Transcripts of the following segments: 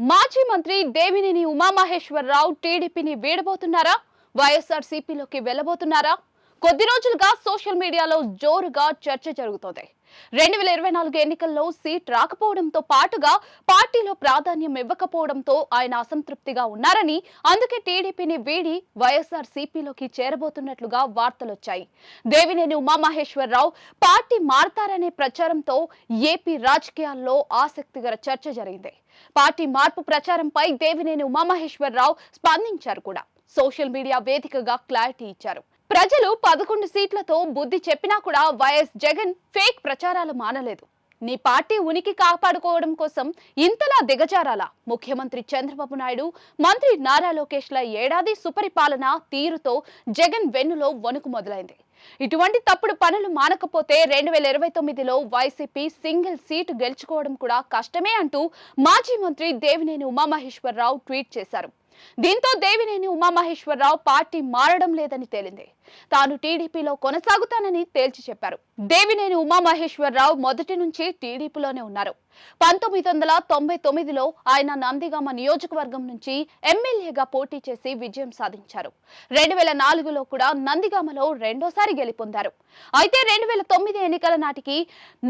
మాజీ మంత్రి దేవినేని ఉమామహేశ్వరరావు టీడీపీని వీడబోతున్నారా? వైఎస్ఆర్సీపీలోకి వెళ్లబోతున్నారా? కొద్ది రోజులుగా సోషల్ మీడియాలో జోరుగా చర్చ జరుగుతోంది. 2024 ఎన్నికల్లో సీట్ రాకపోవడంతో పాటుగా పార్టీలో ప్రాధాన్యం ఇవ్వకపోవడంతో ఆయన అసంతృప్తిగా ఉన్నారని, అందుకే టీడీపీని వీడి వైఎస్ఆర్సీపీలోకి చేరబోతున్నట్లుగా వార్తలొచ్చాయి. దేవినేని ఉమామహేశ్వరరావు పార్టీ మారతారనే ప్రచారంతో ఏపీ రాజకీయాల్లో ఆసక్తికర చర్చ జరిగింది. పార్టీ మార్పు ప్రచారంపై దేవినేని ఉమామహేశ్వరరావు స్పందించారు కూడా. సోషల్ మీడియా వేదికగా క్లారిటీ ఇచ్చారు. ప్రజలు 11 సీట్లతో బుద్ధి చెప్పినా కూడా వైఎస్ జగన్ ఫేక్ ప్రచారాలు మానలేదు. నీ పార్టీ ఉనికి కాపాడుకోవడం కోసం ఇంతలా దిగజారాలా? ముఖ్యమంత్రి చంద్రబాబు నాయుడు, మంత్రి నారా లోకేష్ల ఏడాది సుపరిపాలన తీరుతో జగన్ వెన్నులో వణుకు మొదలైంది. ఇటువంటి తప్పుడు పనులు మానకపోతే 2029లో వైసీపీ సింగిల్ సీటు గెలుచుకోవడం కూడా కష్టమే అంటూ మాజీ మంత్రి దేవినేని ఉమామహేశ్వరరావు ట్వీట్ చేశారు. దీంతో దేవినేని ఉమామహేశ్వరరావు పార్టీ మారడం లేదని తేలింది. తాను టీడీపీలో కొనసాగుతానని తేల్చి చెప్పారు. దేవినేని ఉమామహేశ్వరరావు మొదటి నుంచి టీడీపీలోనే ఉన్నారు. 1999లో ఆయన నందిగామ నియోజకవర్గం నుంచి ఎమ్మెల్యేగా పోటీ చేసి విజయం సాధించారు. 2004లో కూడా నందిగామలో రెండోసారి గెలుపొందారు. అయితే 2009 ఎన్నికల నాటికి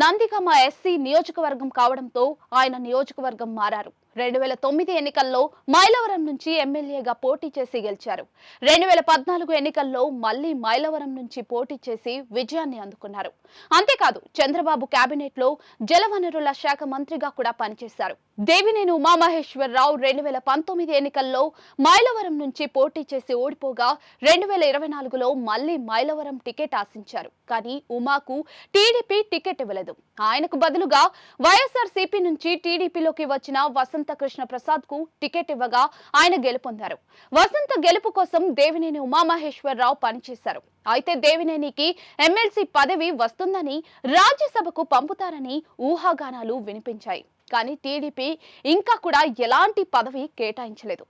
నందిగామ ఎస్సీ నియోజకవర్గం కావడంతో ఆయన నియోజకవర్గం మారారు. 2009 ఎన్నికల్లో మైలవరం నుంచి ఎమ్మెల్యేగా పోటీ చేసి గెలిచారు. 2014 ఎన్నికల్లో మళ్లీ మైలవరం నుంచి పోటీ చేసి విజయాన్ని అందుకున్నారు. అంతేకాదు, చంద్రబాబు కేబినెట్ లో జలవనరుల శాఖ మంత్రిగా కూడా పనిచేశారు. దేవినేని ఉమామహేశ్వరరావు 2019 ఎన్నికల్లో మైలవరం నుంచి పోటీ చేసి ఓడిపోగా 2024లో మళ్లీ మైలవరం టికెట్ ఆశించారు. కానీ ఉమాకు టీడీపీ టికెట్ ఇవ్వలేదు. ఆయనకు బదులుగా వైఎస్ఆర్సీపీ నుంచి టీడీపీలోకి వచ్చిన వసంత కృష్ణ ప్రసాద్ కు టికెట్ ఇవ్వగా ఆయన గెలుపొందారు. వసంత గెలుపు కోసం దేవినేని ఉమామహేశ్వరరావు పనిచేశారు. అయితే దేవినేనికి ఎమ్మెల్సీ పదవి వస్తుందని, రాజ్యసభకు పంపుతారని ఊహాగానాలు వినిపించాయి. కానీ టీడీపీ ఇంకా కూడా ఎలాంటి పదవి కేటాయించలేదు.